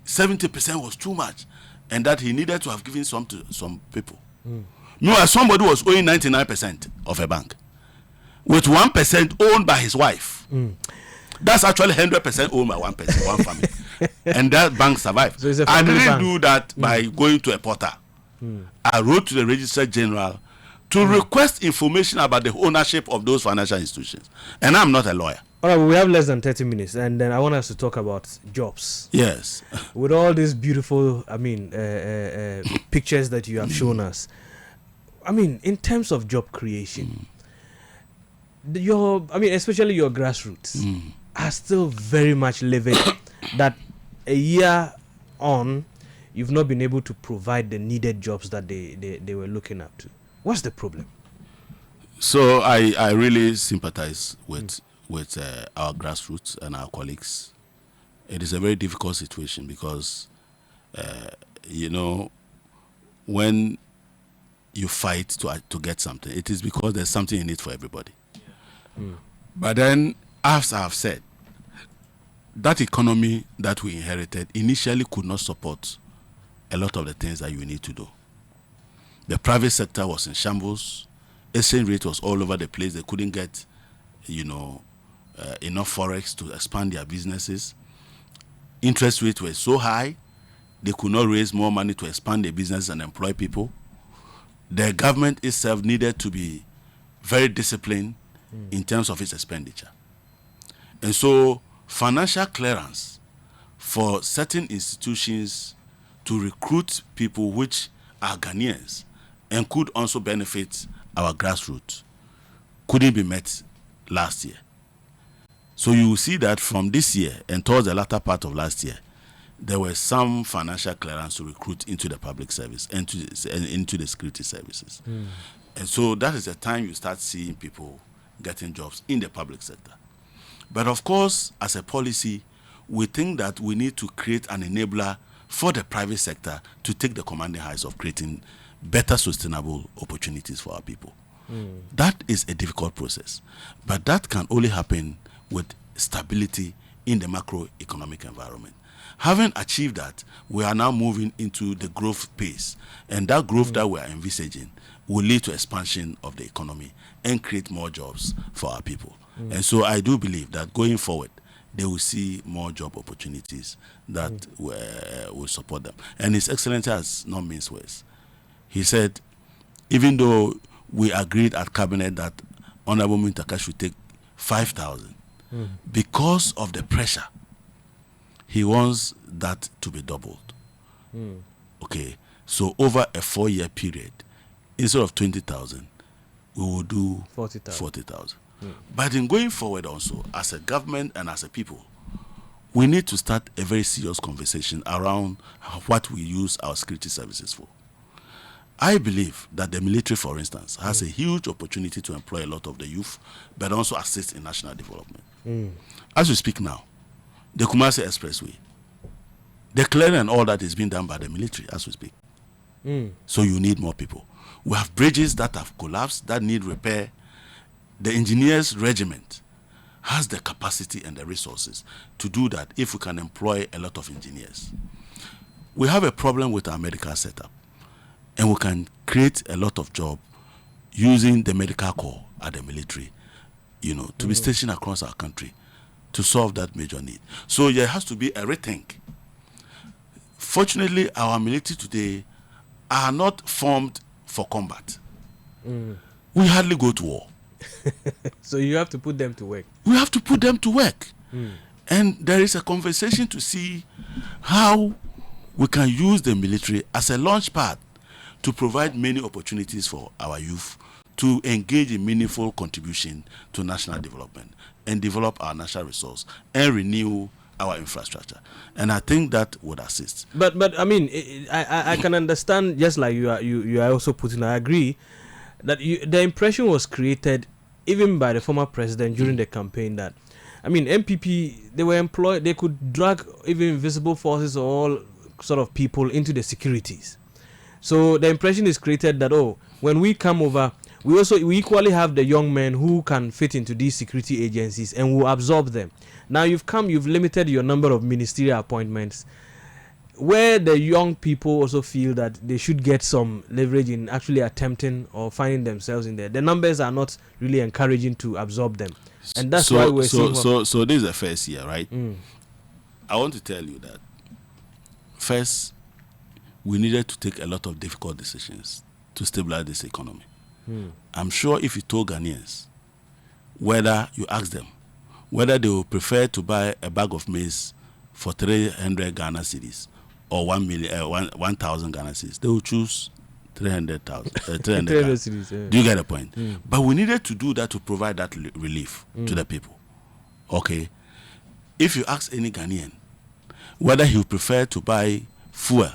70% was too much, and that he needed to have given some to some people. Meanwhile, somebody was owing 99% of a bank, with 1% owned by his wife. That's actually 100% owned by one person, one family, and that bank survived. So it's a I family didn't bank. do that by going to a portal. I wrote to the Registrar General to request information about the ownership of those financial institutions, and I'm not a lawyer. All right, we have less than 30 minutes, and then I want us to talk about jobs. Yes. With all these beautiful, pictures that you have shown us, in terms of job creation, especially your grassroots, are still very much living that a year on, you've not been able to provide the needed jobs that they were looking up to. What's the problem? So I really sympathize with our grassroots and our colleagues. It is a very difficult situation because, when you fight to get something, it is because there's something in it for everybody. But then, as I have said, that economy that we inherited initially could not support a lot of the things that you need to do. The private sector was in shambles. Exchange rate was all over the place. They couldn't get, enough forex to expand their businesses. Interest rates were so high, they could not raise more money to expand their business and employ people. The government itself needed to be very disciplined in terms of its expenditure. And so financial clearance for certain institutions to recruit people which are Ghanaians and could also benefit our grassroots couldn't be met last year. So you will see that from this year and towards the latter part of last year, there were some financial clearance to recruit into the public service and into the security services. And so that is the time you start seeing people getting jobs in the public sector. But of course, as a policy, we think that we need to create an enabler for the private sector to take the commanding heights of creating better sustainable opportunities for our people. That is a difficult process, but that can only happen with stability in the macroeconomic environment. Having achieved that, we are now moving into the growth pace, and that growth that we are envisaging will lead to expansion of the economy and create more jobs for our people. And so I do believe that going forward, they will see more job opportunities that will support them. And His Excellency has not minced words. He said, even though we agreed at Cabinet that Honorable Muntaka should take 5,000, because of the pressure, he wants that to be doubled. Okay, so over a 4-year period, instead of 20,000, we will do 40,000. But in going forward also, as a government and as a people, we need to start a very serious conversation around what we use our security services for. I believe that the military, for instance, has a huge opportunity to employ a lot of the youth, but also assist in national development. As we speak now, the Kumasi Expressway, the clearing and all that is being done by the military as we speak. So you need more people. We have bridges that have collapsed, that need repair. The engineers regiment has the capacity and the resources to do that if we can employ a lot of engineers. We have a problem with our medical setup, and we can create a lot of jobs using the medical corps at the military, to be stationed across our country to solve that major need. So there has to be a rethink. Fortunately, our military today are not formed for combat. We hardly go to war. So you have to put them to work. We have to put them to work. And there is a conversation to see how we can use the military as a launch pad to provide many opportunities for our youth to engage in meaningful contribution to national development and develop our natural resource and renew our infrastructure. And I think that would assist. But I can understand, just like you are also putting, I agree, that the impression was created even by the former president during the campaign that, MPP, they were employed, they could drag even invisible forces or all sort of people into the securities. So the impression is created that, when we come over, we equally have the young men who can fit into these security agencies and will absorb them. Now you've limited your number of ministerial appointments, where the young people also feel that they should get some leverage in actually attempting or finding themselves in there, the numbers are not really encouraging to absorb them, and that's why we're seeing. So this is the first year, right? I want to tell you that first, we needed to take a lot of difficult decisions to stabilize this economy. I'm sure if you told Ghanaians, whether you ask them whether they would prefer to buy a bag of maize for 300 Ghana cedis or 1,000 Ghana cedis, they will choose 300,000. 300 cedis, yeah. Do you get the point? But we needed to do that to provide that relief to the people. Okay, if you ask any Ghanaian whether he would prefer to buy fuel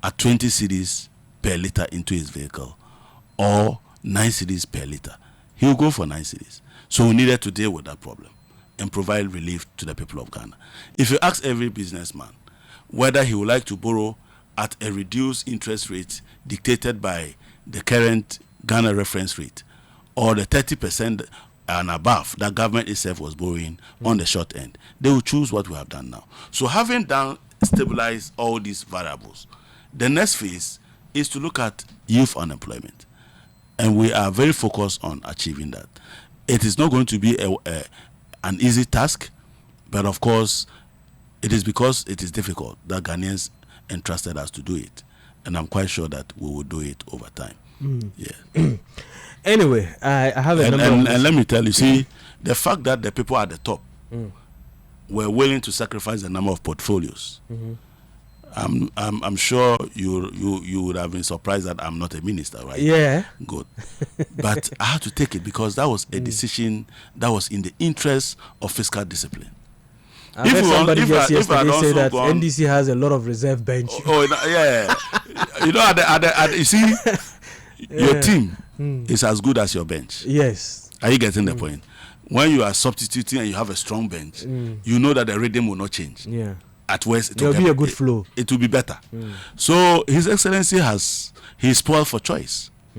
at 20 cedis per liter into his vehicle or 9 cedis per liter, he will go for 9 cedis. So we needed to deal with that problem and provide relief to the people of Ghana. If you ask every businessman whether he would like to borrow at a reduced interest rate dictated by the current Ghana reference rate or the 30% and above that government itself was borrowing on the short end, they will choose what we have done now. So having done stabilize all these variables, the next phase is to look at youth unemployment. And we are very focused on achieving that. It is not going to be an easy task, but of course, it is because it is difficult that Ghanaians entrusted us to do it. And I'm quite sure that we will do it over time. Yeah. Anyway, I have a number and let me tell you, see, the fact that the people at the top were willing to sacrifice the number of portfolios, I'm sure you would have been surprised that I'm not a minister, right? Yeah. Good. But I had to take it because that was a decision that was in the interest of fiscal discipline. I heard somebody just yesterday say that NDC has a lot of reserve bench. Yeah. You know, you see, your team is as good as your bench. Yes. Are you getting the point? When you are substituting and you have a strong bench, you know that the rhythm will not change. Yeah. At worst, there will be a good flow. It will be better. So His Excellency he's spoiled for choice.